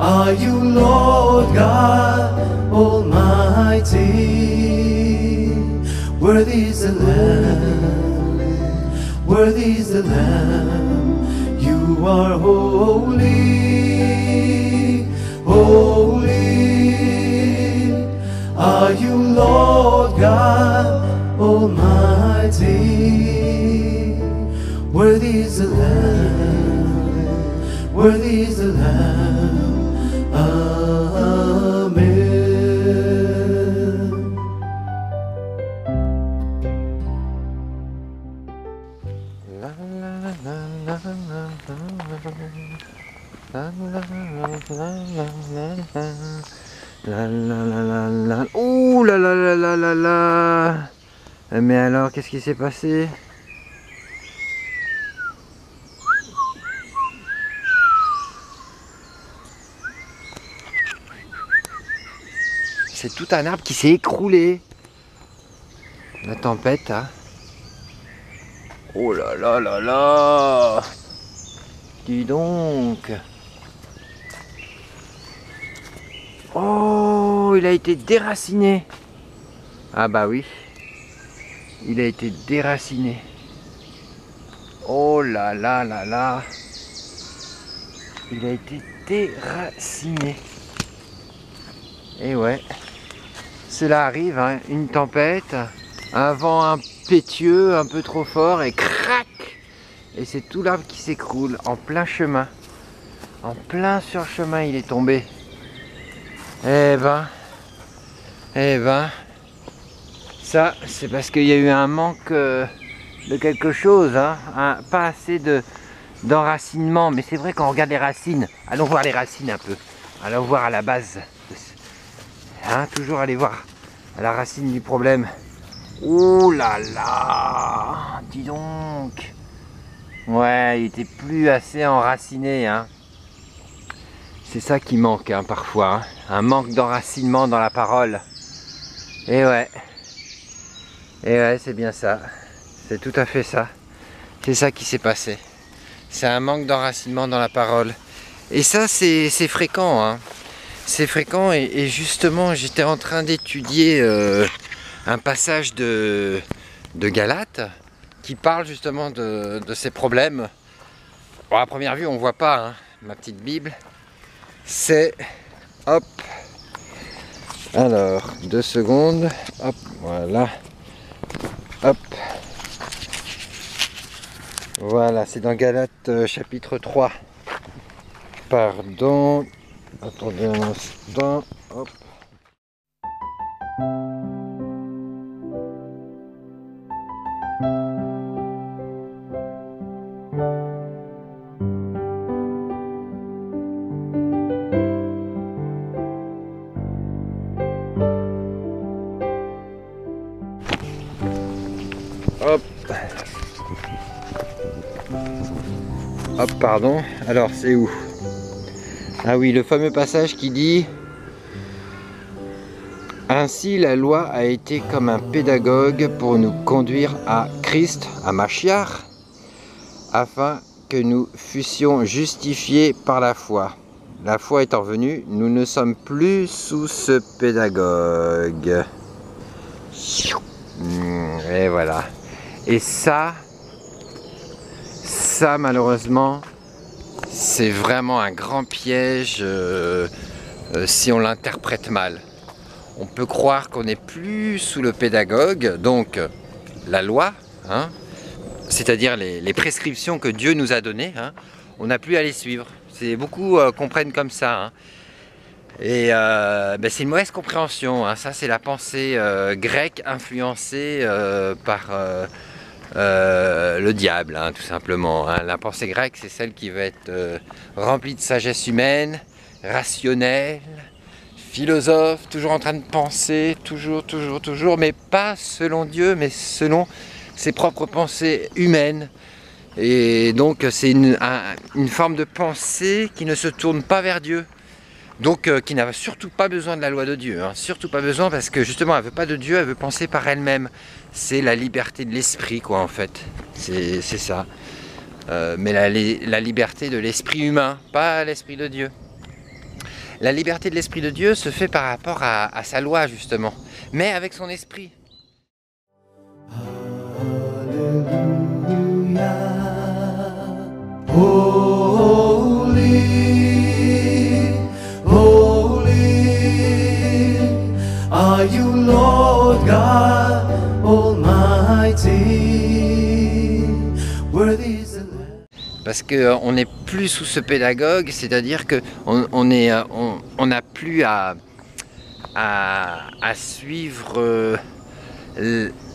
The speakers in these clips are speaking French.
Are you Lord God Almighty? Worthy is the Lamb, worthy is the Lamb. You are holy, holy. Are you Lord God Almighty? Worthy is the Lamb, worthy is the Lamb. Ouh là là là là là là. Mais alors, qu'est-ce qui s'est passé? C'est tout un arbre qui s'est écroulé. La tempête, hein. Oh là là là là. Dis donc. Oh, il a été déraciné. Ah bah oui. Il a été déraciné. Oh là là là là. Il a été déraciné. Et ouais. Cela arrive, hein, une tempête, un vent impétueux, un peu trop fort, et crac! Et c'est tout l'arbre qui s'écroule en plein chemin. En plein sur chemin, il est tombé. Eh ben, ça, c'est parce qu'il y a eu un manque de quelque chose, hein, pas assez d'enracinement. Mais c'est vrai qu'on regarde les racines. Allons voir les racines un peu. Allons voir à la base. Hein, toujours aller voir à la racine du problème. Oh là là, dis donc. Ouais, il était plus assez enraciné, hein. C'est ça qui manque, hein, parfois, hein. Un manque d'enracinement dans la parole. Et ouais, c'est bien ça. C'est tout à fait ça. C'est ça qui s'est passé. C'est un manque d'enracinement dans la parole. Et ça, c'est fréquent, hein. C'est fréquent et justement j'étais en train d'étudier un passage de Galates qui parle justement de ces problèmes. Bon, à première vue on voit pas, hein, ma petite Bible. C'est, hop, alors 2 secondes, hop, voilà, hop, voilà, c'est dans Galates chapitre 3. Pardon. Attendez un instant, hop. Hop. Hop, pardon. Alors, c'est où? Ah oui, le fameux passage qui dit: ainsi la loi a été comme un pédagogue pour nous conduire à Christ, à Machiar, afin que nous fussions justifiés par la foi. la foi étant venue, nous ne sommes plus sous ce pédagogue. Et voilà. Et ça malheureusement, c'est vraiment un grand piège si on l'interprète mal. On peut croire qu'on n'est plus sous le pédagogue, donc la loi, hein, c'est-à-dire les prescriptions que Dieu nous a données, hein, on n'a plus à les suivre. Beaucoup comprennent comme ça. Hein. Et c'est une mauvaise compréhension. Hein. Ça, c'est la pensée grecque influencée par le diable, hein, tout simplement. Hein. La pensée grecque, c'est celle qui va être remplie de sagesse humaine, rationnelle, philosophe, toujours en train de penser, toujours, mais pas selon Dieu, mais selon ses propres pensées humaines. Et donc c'est une forme de pensée qui ne se tourne pas vers Dieu. Donc qui n'a surtout pas besoin de la loi de Dieu, hein. Surtout pas besoin, parce que justement elle veut pas de Dieu, elle veut penser par elle-même. C'est la liberté de l'esprit, quoi, en fait. C'est ça. Mais la liberté de l'esprit humain, pas l'esprit de Dieu. La liberté de l'esprit de Dieu se fait par rapport à sa loi, justement, mais avec son esprit. Hallelujah. Holy, holy are you, Lord God Almighty. Worthy is the Lamb. Parce qu'on n'est plus sous ce pédagogue, c'est-à-dire qu'on n'a plus à suivre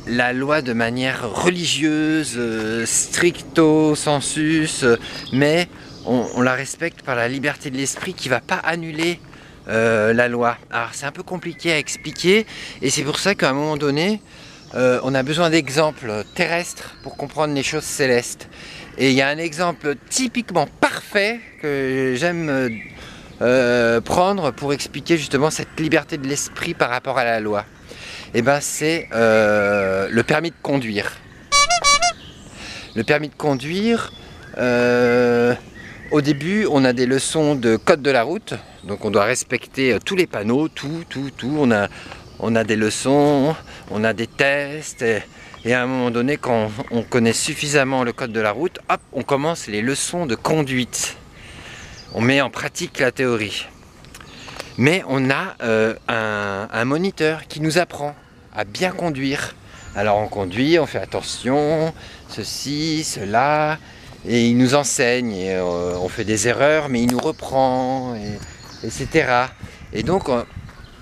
la loi de manière religieuse, stricto sensus, mais on la respecte par la liberté de l'esprit qui ne va pas annuler la loi. Alors c'est un peu compliqué à expliquer, et c'est pour ça qu'à un moment donné, on a besoin d'exemples terrestres pour comprendre les choses célestes. Et il y a un exemple typiquement parfait que j'aime prendre pour expliquer justement cette liberté de l'esprit par rapport à la loi. Et ben c'est le permis de conduire. Le permis de conduire, au début on a des leçons de code de la route, donc on doit respecter tous les panneaux, tout. On a des leçons, on a des tests. Et à un moment donné, quand on connaît suffisamment le code de la route, hop, on commence les leçons de conduite. On met en pratique la théorie. Mais on a un moniteur qui nous apprend à bien conduire. Alors on conduit, on fait attention, ceci, cela, et il nous enseigne. Et, on fait des erreurs, mais il nous reprend, etc. Et donc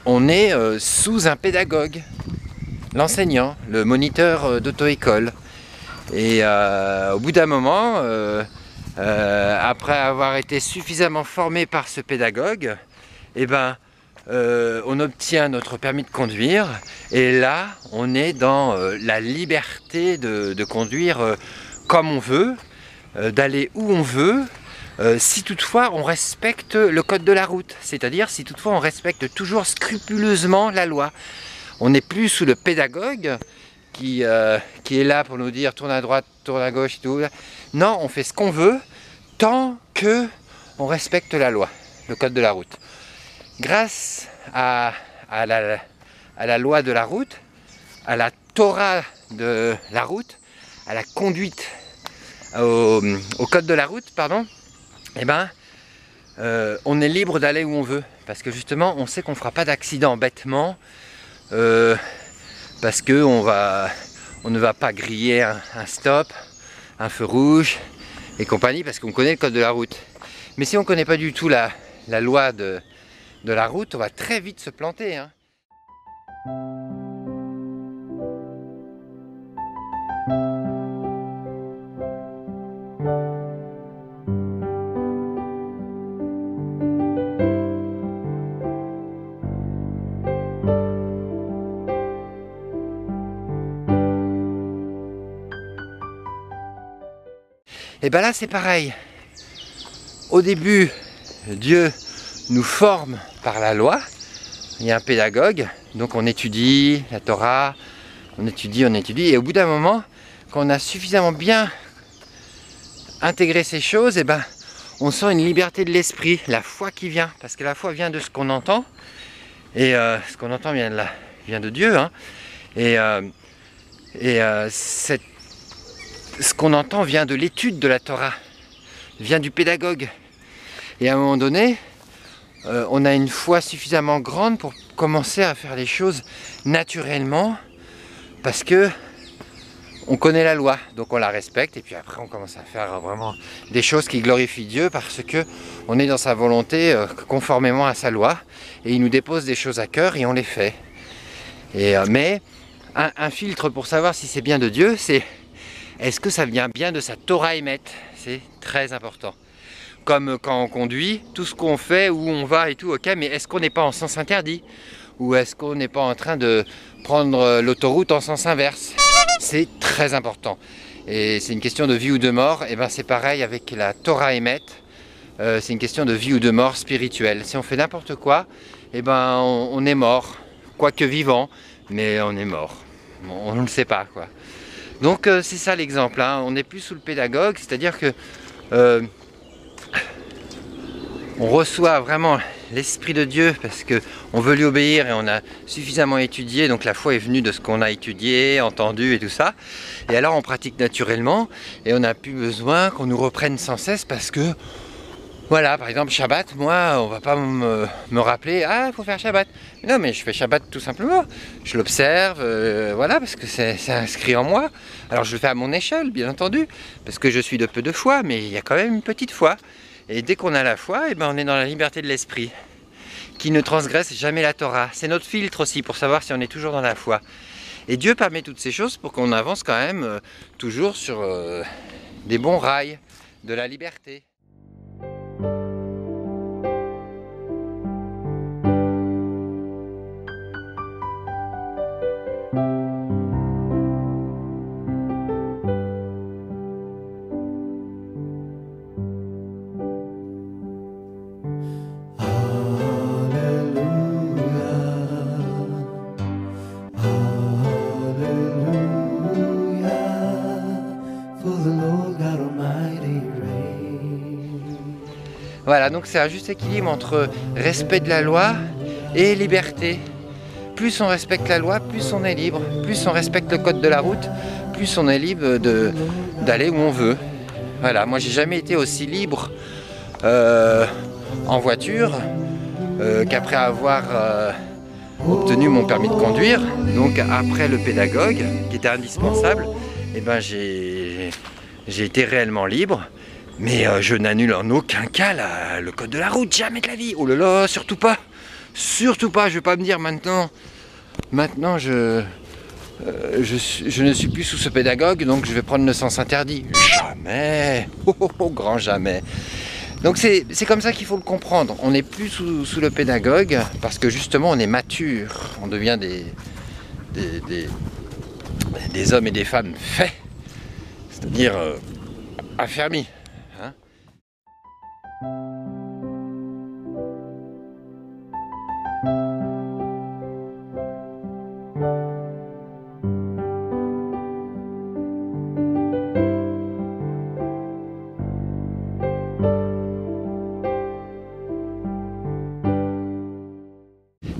on est sous un pédagogue. L'enseignant, le moniteur d'auto-école. Et au bout d'un moment, après avoir été suffisamment formé par ce pédagogue, eh ben, on obtient notre permis de conduire. Et là, on est dans la liberté de conduire comme on veut, d'aller où on veut, si toutefois on respecte le code de la route. C'est-à-dire si toutefois on respecte toujours scrupuleusement la loi. On n'est plus sous le pédagogue qui est là pour nous dire tourne à droite, tourne à gauche et tout. Non, on fait ce qu'on veut tant que on respecte la loi, le code de la route. Grâce à la loi de la route, à la Torah de la route, à la conduite, au code de la route, pardon, eh ben, on est libre d'aller où on veut. Parce que justement, on sait qu'on ne fera pas d'accident bêtement. Parce que on ne va pas griller un stop, un feu rouge et compagnie, parce qu'on connaît le code de la route. Mais si on ne connaît pas du tout la loi de la route, on va très vite se planter, hein. Et bien là c'est pareil. Au début, Dieu nous forme par la loi. Il y a un pédagogue, donc on étudie la Torah, on étudie, et au bout d'un moment, quand on a suffisamment bien intégré ces choses, et ben, on sent une liberté de l'esprit, la foi qui vient, parce que la foi vient de ce qu'on entend, et ce qu'on entend vient de Dieu, hein. Ce qu'on entend vient de l'étude de la Torah, vient du pédagogue. Et à un moment donné, on a une foi suffisamment grande pour commencer à faire les choses naturellement, parce que on connaît la loi, donc on la respecte, et puis après on commence à faire vraiment des choses qui glorifient Dieu, parce que on est dans sa volonté conformément à sa loi, et il nous dépose des choses à cœur et on les fait. Mais un filtre pour savoir si c'est bien de Dieu, c'est est-ce que ça vient bien de sa Torah émet? C'est très important. Comme quand on conduit, tout ce qu'on fait, où on va et tout, ok, mais est-ce qu'on n'est pas en sens interdit? Ou est-ce qu'on n'est pas en train de prendre l'autoroute en sens inverse? C'est très important. Et c'est une question de vie ou de mort. Et ben c'est pareil avec la Torah émet. C'est une question de vie ou de mort spirituelle. Si on fait n'importe quoi, et ben on est mort. Quoique vivant, mais on est mort. On ne le sait pas, quoi. Donc c'est ça l'exemple, hein. On n'est plus sous le pédagogue, c'est-à-dire que on reçoit vraiment l'Esprit de Dieu parce qu'on veut lui obéir et on a suffisamment étudié, donc la foi est venue de ce qu'on a étudié, entendu et tout ça. Et alors on pratique naturellement et on n'a plus besoin qu'on nous reprenne sans cesse parce que, voilà, par exemple Shabbat, moi on va pas me rappeler, ah il faut faire Shabbat. Non mais je fais Shabbat tout simplement, je l'observe, voilà, parce que c'est inscrit en moi. Alors je le fais à mon échelle, bien entendu, parce que je suis de peu de foi, mais il y a quand même une petite foi. Et dès qu'on a la foi, eh ben on est dans la liberté de l'esprit, qui ne transgresse jamais la Torah. C'est notre filtre aussi pour savoir si on est toujours dans la foi. Et Dieu permet toutes ces choses pour qu'on avance quand même toujours sur des bons rails de la liberté. Voilà, donc c'est un juste équilibre entre respect de la loi et liberté. Plus on respecte la loi, plus on est libre. Plus on respecte le code de la route, plus on est libre d'aller où on veut. Voilà, moi j'ai jamais été aussi libre en voiture qu'après avoir obtenu mon permis de conduire. Donc après le pédagogue, qui était indispensable, eh ben, j'ai été réellement libre. Mais je n'annule en aucun cas le code de la route, jamais de la vie. Oh là là, surtout pas. Surtout pas, je vais pas me dire maintenant je ne suis plus sous ce pédagogue, donc je vais prendre le sens interdit. Jamais, grand jamais. Donc c'est comme ça qu'il faut le comprendre. On n'est plus sous le pédagogue, parce que justement on est mature. On devient des hommes et des femmes faits, c'est-à-dire affermis.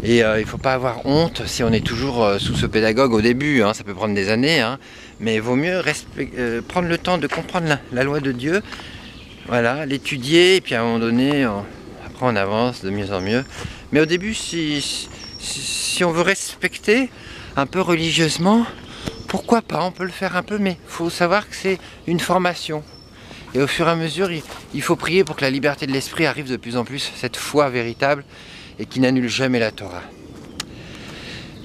Et il ne faut pas avoir honte si on est toujours sous ce pédagogue au début, hein, ça peut prendre des années, hein, mais il vaut mieux prendre le temps de comprendre la loi de Dieu, voilà, l'étudier, et puis à un moment donné, après on avance de mieux en mieux. Mais au début, si on veut respecter un peu religieusement, pourquoi pas, on peut le faire un peu, mais il faut savoir que c'est une formation. Et au fur et à mesure, il faut prier pour que la liberté de l'esprit arrive de plus en plus, cette foi véritable, et qui n'annule jamais la Torah.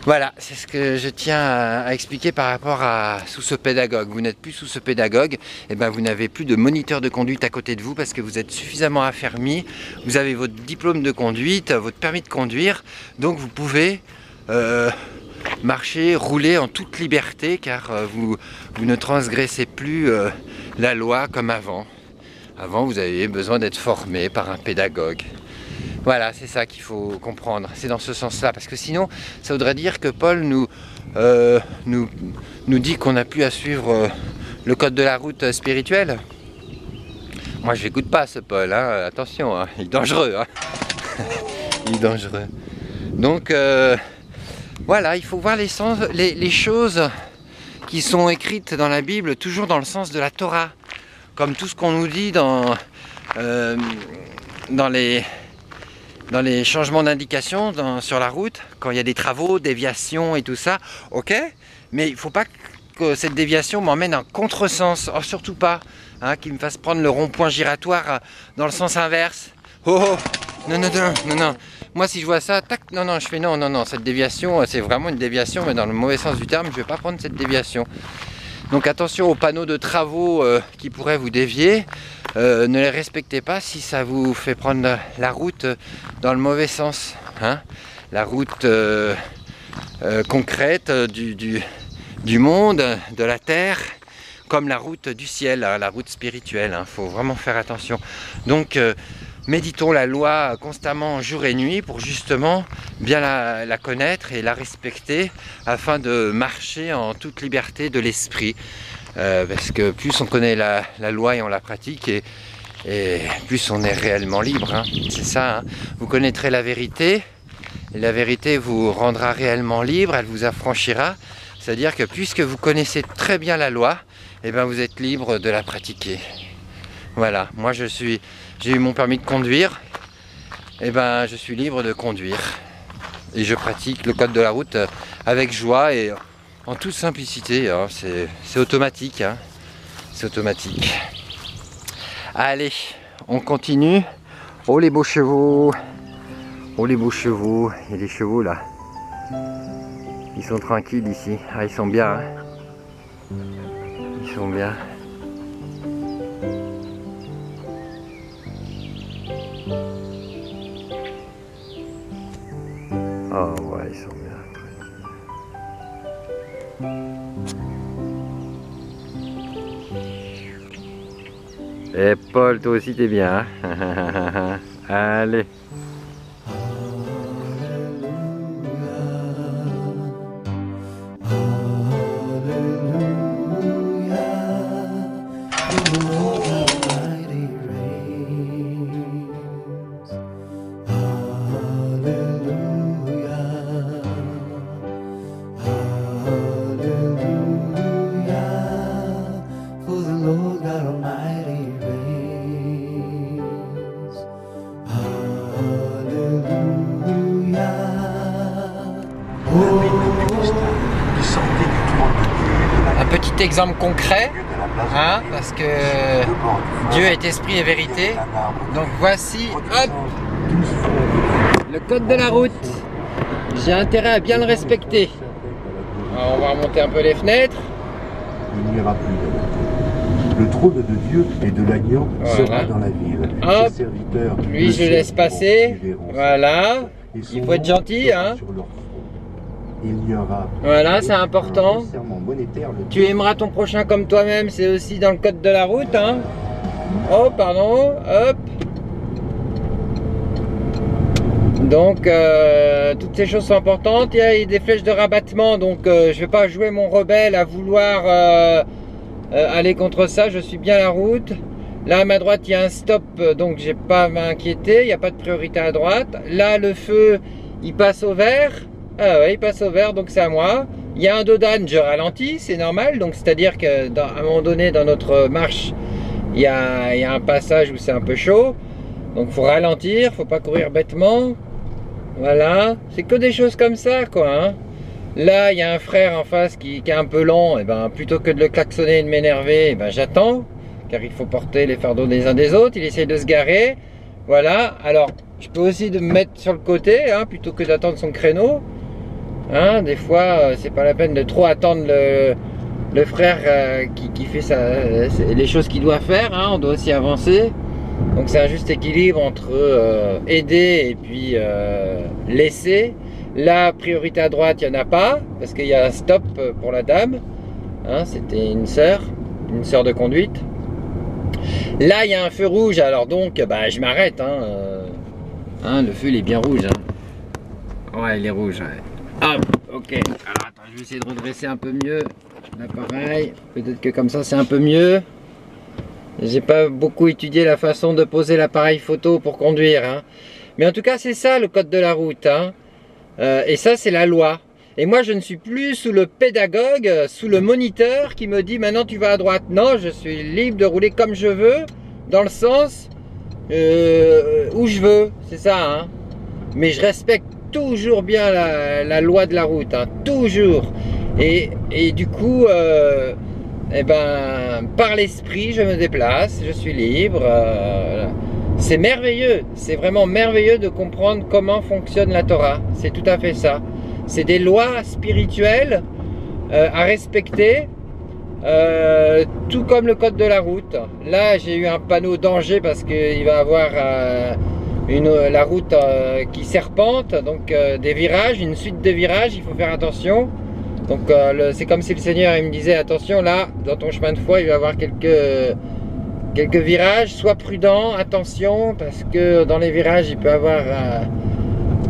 Voilà, c'est ce que je tiens à expliquer par rapport à sous ce pédagogue. Vous n'êtes plus sous ce pédagogue, et ben vous n'avez plus de moniteur de conduite à côté de vous parce que vous êtes suffisamment affermi, vous avez votre diplôme de conduite, votre permis de conduire, donc vous pouvez marcher, rouler en toute liberté car vous ne transgressez plus la loi comme avant. Avant, vous aviez besoin d'être formé par un pédagogue. Voilà, c'est ça qu'il faut comprendre, c'est dans ce sens-là, parce que sinon, ça voudrait dire que Paul nous dit qu'on n'a plus à suivre le code de la route spirituelle. Moi je l'écoute pas ce Paul, hein. Attention, hein. Il est dangereux. Hein. Il est dangereux. Donc voilà, il faut voir les choses qui sont écrites dans la Bible, toujours dans le sens de la Torah. Comme tout ce qu'on nous dit dans les changements d'indication sur la route, quand il y a des travaux, déviations et tout ça, ok, mais il ne faut pas que cette déviation m'emmène en contresens, oh, surtout pas, hein, qu'il me fasse prendre le rond-point giratoire dans le sens inverse. Oh, oh, non, non, non, non, non. Moi si je vois ça, tac, non, non, je fais non, non, non, cette déviation, c'est vraiment une déviation, mais dans le mauvais sens du terme, je ne vais pas prendre cette déviation. Donc attention aux panneaux de travaux qui pourraient vous dévier, ne les respectez pas si ça vous fait prendre la route dans le mauvais sens, hein. La route concrète du monde, de la terre, comme la route du ciel, hein, la route spirituelle, hein. Faut vraiment faire attention. Donc méditons la loi constamment jour et nuit pour justement bien la connaître et la respecter afin de marcher en toute liberté de l'esprit. Parce que plus on connaît la loi et on la pratique et plus on est réellement libre. Hein. C'est ça, hein. Vous connaîtrez la vérité et la vérité vous rendra réellement libre, elle vous affranchira. C'est-à-dire que puisque vous connaissez très bien la loi, eh ben vous êtes libre de la pratiquer. Voilà, moi j'ai eu mon permis de conduire, et ben je suis libre de conduire. Et je pratique le code de la route avec joie et en toute simplicité, hein. C'est automatique, hein. C'est automatique. Allez, on continue. Oh les beaux chevaux, oh les beaux chevaux, il y a des chevaux là. Ils sont tranquilles ici, ah, ils sont bien, hein. Ils sont bien. Oh ouais, ils sont bien. Et Paul, toi aussi t'es bien, hein. Allez. Un petit exemple concret, hein, parce que Dieu est esprit et vérité. Donc voici, hop, le code de la route. J'ai intérêt à bien le respecter. Alors, on va remonter un peu les fenêtres. Il n'y aura plus de le trône de Dieu et de l'agneau sera dans la ville. Hop, ses serviteurs lui je le laisse passer. Voilà, il faut être gentil, hein. Il n'y aura voilà, c'est important. Tu aimeras ton prochain comme toi-même, c'est aussi dans le code de la route, hein. Oh, pardon, hop. Donc, toutes ces choses sont importantes. Il y a des flèches de rabattement, donc je ne vais pas jouer mon rebelle à vouloir aller contre ça. Je suis bien à la route. Là, à ma droite, il y a un stop, donc j'ai pas à m'inquiéter. Il n'y a pas de priorité à droite. Là, le feu, il passe au vert. Ah ouais, il passe au vert, donc c'est à moi. Il y a un dos d'âne, je ralentis, c'est normal. Donc, c'est-à-dire qu'à un moment donné, dans notre marche, il y a un passage où c'est un peu chaud. Donc, il faut ralentir, faut pas courir bêtement. Voilà, c'est que des choses comme ça, quoi. Hein. Là, il y a un frère en face qui est un peu lent. Et ben, plutôt que de le klaxonner et de m'énerver, ben, j'attends. Car il faut porter les fardeaux des uns des autres. Il essaye de se garer. Voilà, alors, je peux aussi me mettre sur le côté, hein, plutôt que d'attendre son créneau. Hein, des fois, c'est pas la peine de trop attendre le frère qui fait les choses qu'il doit faire. Hein, on doit aussi avancer. Donc c'est un juste équilibre entre aider et puis laisser. La priorité à droite, il n'y en a pas, parce qu'il y a un stop pour la dame. Hein, c'était une sœur de conduite. Là, il y a un feu rouge, alors donc bah, je m'arrête. Hein, le feu il est bien rouge. Hein. Ouais, il est rouge. Ouais. Hop, ok. Alors attends, je vais essayer de redresser un peu mieux l'appareil. Peut-être que comme ça c'est un peu mieux. J'ai pas beaucoup étudié la façon de poser l'appareil photo pour conduire, hein. Mais en tout cas, c'est ça le code de la route, hein. Et ça, c'est la loi. Et moi, je ne suis plus sous le pédagogue, sous le moniteur qui me dit maintenant tu vas à droite. Non, je suis libre de rouler comme je veux, dans le sens où je veux, c'est ça, hein. Mais je respecte toujours bien la loi de la route, hein, toujours. Et du coup, eh ben, par l'esprit, je me déplace, je suis libre. C'est merveilleux, c'est vraiment merveilleux de comprendre comment fonctionne la Torah. C'est tout à fait ça. C'est des lois spirituelles à respecter, tout comme le code de la route. Là, j'ai eu un panneau danger parce qu'il va y avoir la route qui serpente, donc des virages, une suite de virages, il faut faire attention. Donc c'est comme si le Seigneur il me disait attention là, dans ton chemin de foi, il va y avoir quelques virages, sois prudent, attention, parce que dans les virages, il peut y avoir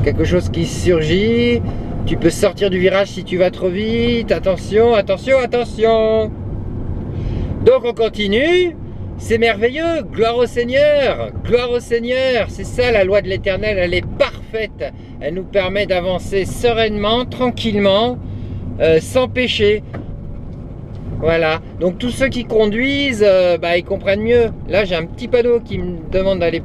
quelque chose qui surgit. Tu peux sortir du virage si tu vas trop vite. Attention, attention, attention. Donc on continue. C'est merveilleux. Gloire au Seigneur. Gloire au Seigneur. C'est ça la loi de l'Éternel. Elle est parfaite. Elle nous permet d'avancer sereinement, tranquillement, sans péché. Voilà. Donc tous ceux qui conduisent, ils comprennent mieux. Là, j'ai un petit panneau qui me demande d'aller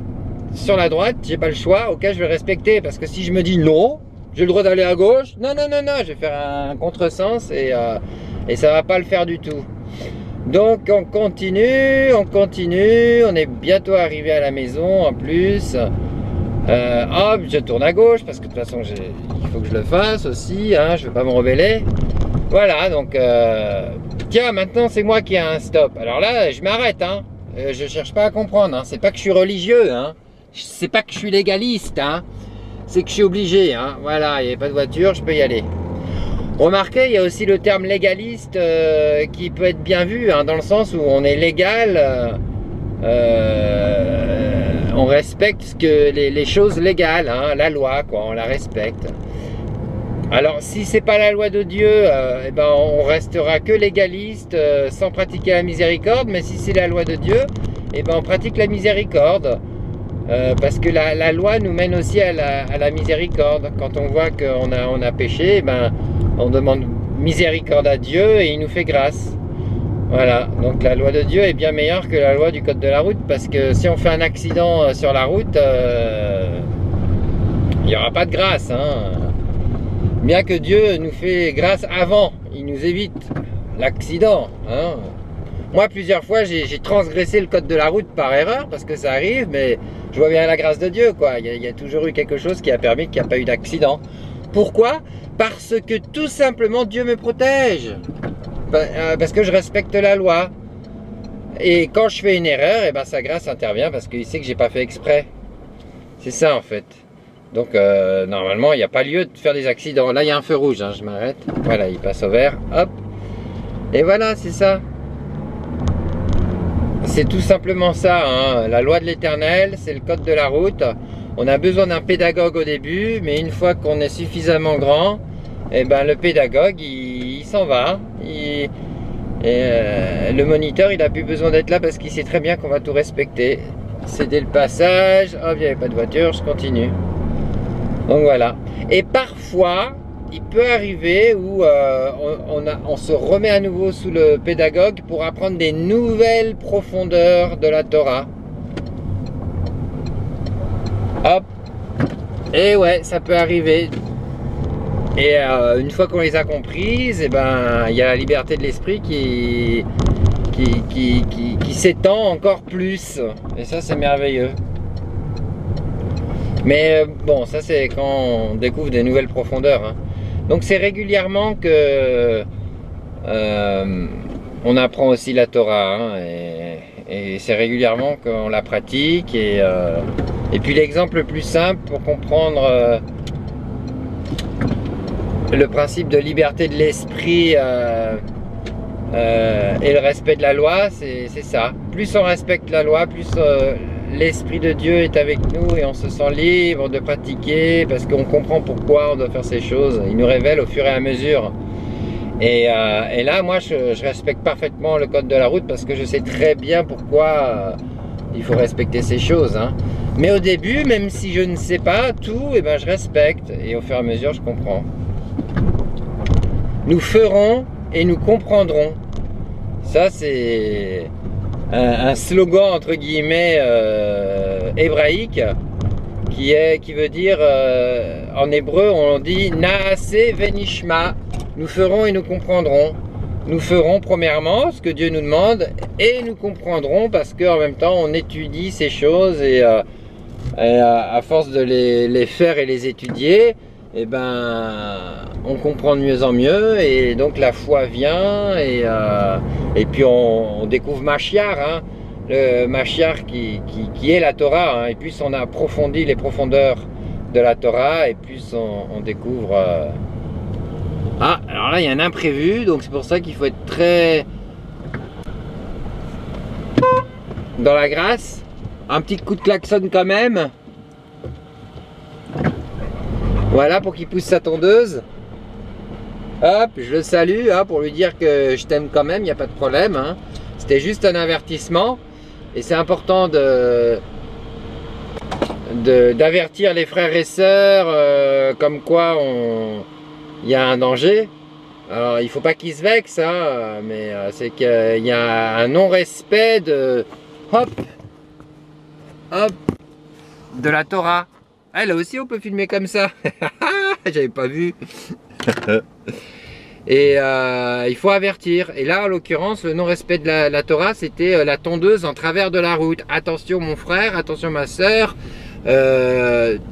sur la droite. J'ai pas le choix. Ok, je vais respecter. Parce que si je me dis non, j'ai le droit d'aller à gauche. Non, non, non, non, je vais faire un contresens et ça va pas le faire du tout. Donc on continue, on est bientôt arrivé à la maison en plus. Hop, je tourne à gauche parce que de toute façon il faut que je le fasse aussi, hein, je vais pas me rebeller. Voilà, donc tiens, maintenant c'est moi qui ai un stop. Alors là, je m'arrête, hein. Je cherche pas à comprendre, hein. C'est pas que je suis religieux, hein. C'est pas que je suis légaliste, hein. C'est que je suis obligé, hein. Voilà, il n'y a pas de voiture, je peux y aller. Remarquez, il y a aussi le terme légaliste qui peut être bien vu, hein, dans le sens où on est légal, on respecte les choses légales, hein, la loi, quoi, on la respecte. Alors, si c'est pas la loi de Dieu, eh ben, on restera que légaliste, sans pratiquer la miséricorde, mais si c'est la loi de Dieu, eh ben, on pratique la miséricorde. Parce que la loi nous mène aussi à la miséricorde. Quand on voit qu'on a péché, eh ben, on demande miséricorde à Dieu et il nous fait grâce. Voilà, donc la loi de Dieu est bien meilleure que la loi du code de la route, parce que si on fait un accident sur la route, il n'y aura pas de grâce, hein. Bien que Dieu nous fait grâce avant, il nous évite l'accident, hein. Moi, plusieurs fois, j'ai transgressé le code de la route par erreur, parce que ça arrive, mais je vois bien la grâce de Dieu, quoi. Il y a toujours eu quelque chose qui a permis qu'il n'y a pas eu d'accident. Pourquoi? Parce que tout simplement, Dieu me protège. Parce que je respecte la loi. Et quand je fais une erreur, eh ben, sa grâce intervient parce qu'il sait que j'ai pas fait exprès. C'est ça, en fait. Donc, normalement, il n'y a pas lieu de faire des accidents. Là, il y a un feu rouge, hein, je m'arrête. Voilà, il passe au vert, hop. Et voilà, c'est ça. C'est tout simplement ça, hein. La loi de l'Éternel, c'est le code de la route. On a besoin d'un pédagogue au début, mais une fois qu'on est suffisamment grand, eh ben, le pédagogue, il s'en va. Le moniteur, il n'a plus besoin d'être là parce qu'il sait très bien qu'on va tout respecter. Céder le passage, hop, il n'y avait pas de voiture, je continue. Donc voilà. Et parfois, il peut arriver où on se remet à nouveau sous le pédagogue pour apprendre des nouvelles profondeurs de la Torah. Hop. Et ouais, ça peut arriver. Et une fois qu'on les a comprises, eh ben, il y a la liberté de l'esprit qui s'étend encore plus. Et ça, c'est merveilleux. Mais bon, ça c'est quand on découvre des nouvelles profondeurs, hein. Donc c'est régulièrement que on apprend aussi la Torah, hein, et c'est régulièrement qu'on la pratique. Et puis l'exemple le plus simple pour comprendre le principe de liberté de l'esprit et le respect de la loi, c'est ça. Plus on respecte la loi, plus l'Esprit de Dieu est avec nous et on se sent libre de pratiquer parce qu'on comprend pourquoi on doit faire ces choses. Il nous révèle au fur et à mesure. Et là, moi, je respecte parfaitement le code de la route parce que je sais très bien pourquoi il faut respecter ces choses. Hein. Mais au début, même si je ne sais pas tout, eh ben, je respecte. Et au fur et à mesure, je comprends. Nous ferons et nous comprendrons. Ça, c'est un slogan, entre guillemets, hébraïque, qui veut dire, en hébreu, on dit « Naase venishma ». Nous ferons et nous comprendrons. Nous ferons premièrement ce que Dieu nous demande et nous comprendrons parce qu'en même temps on étudie ces choses et à force de les faire et les étudier, et ben on comprend de mieux en mieux et donc la foi vient et puis on découvre Mashiach, hein, le Mashiach qui est la Torah, hein, et plus on approfondit les profondeurs de la Torah et plus on découvre Ah, alors là, il y a un imprévu, donc c'est pour ça qu'il faut être très dans la grâce. Un petit coup de klaxon quand même. Voilà, pour qu'il pousse sa tondeuse. Hop, je le salue, hein, pour lui dire que je t'aime quand même, il n'y a pas de problème. Hein. C'était juste un avertissement. Et c'est important d'avertir les frères et sœurs comme quoi il y a un danger. Alors il ne faut pas qu'ils se vexent, hein, mais c'est qu'il y a un non-respect de de la Torah. Ah, là aussi on peut filmer comme ça. J'avais pas vu. Et il faut avertir. Et là en l'occurrence le non-respect de la Torah, c'était la tondeuse en travers de la route. Attention mon frère, attention ma soeur,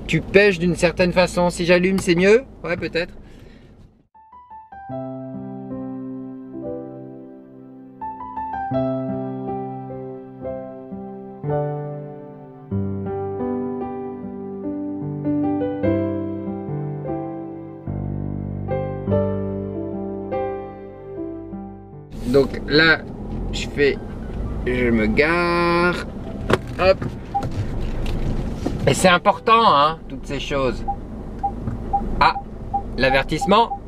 tu pêches d'une certaine façon. Si j'allume c'est mieux? Ouais, peut-être. Donc là, je me gare, hop. Et c'est important, hein, toutes ces choses. Ah, l'avertissement,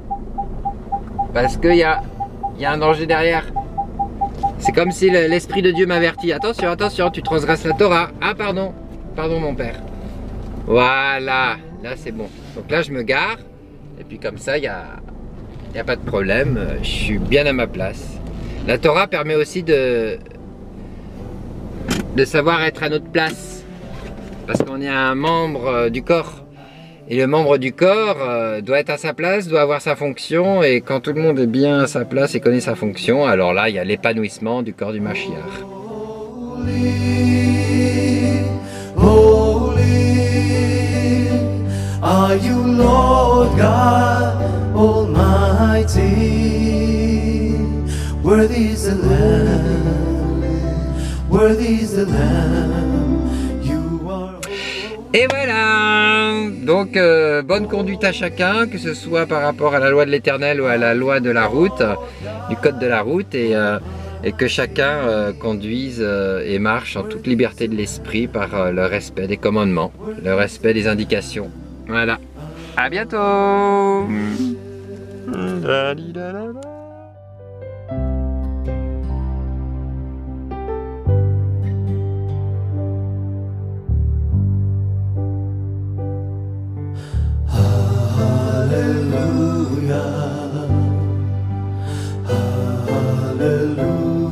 parce qu'il y a un danger derrière. C'est comme si l'Esprit de Dieu m'avertit. Attention, attention, tu transgresses la Torah. Ah, pardon, pardon mon père. Voilà, là c'est bon. Donc là, je me gare, et puis comme ça, il y a pas de problème. Je suis bien à ma place. La Torah permet aussi de savoir être à notre place. Parce qu'on est un membre du corps. Et le membre du corps doit être à sa place, doit avoir sa fonction. Et quand tout le monde est bien à sa place et connaît sa fonction, alors là, il y a l'épanouissement du corps du Mashiach. Holy, holy, are you Lord God Almighty? Worthy is the Lamb, worthy is the Lamb, you are holy. Et voilà. Donc bonne conduite à chacun, que ce soit par rapport à la loi de l'Éternel ou à la loi de la route, du code de la route, et que chacun conduise et marche en toute liberté de l'esprit par le respect des commandements, le respect des indications. Voilà. À bientôt.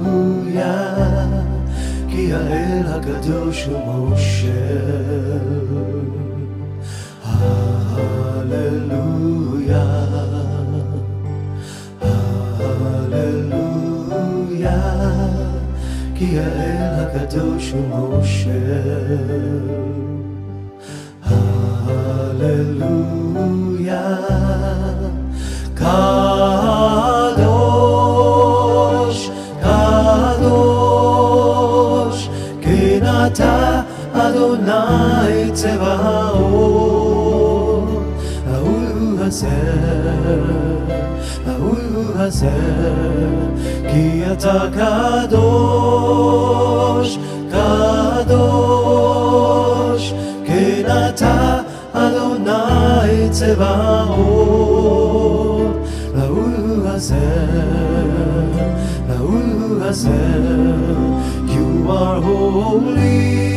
Hallelujah, כי האל הקדוש הוא מושל. Hallelujah, Hallelujah, כי האל הקדוש הוא מושל. Hallelujah, Kadosh, Kadosh, כן אתה אדוני צבאות, ההוא הזה, כי אתה קדוש, קדוש, כן אתה אדוני צבאות, ההוא Hazel, you are holy.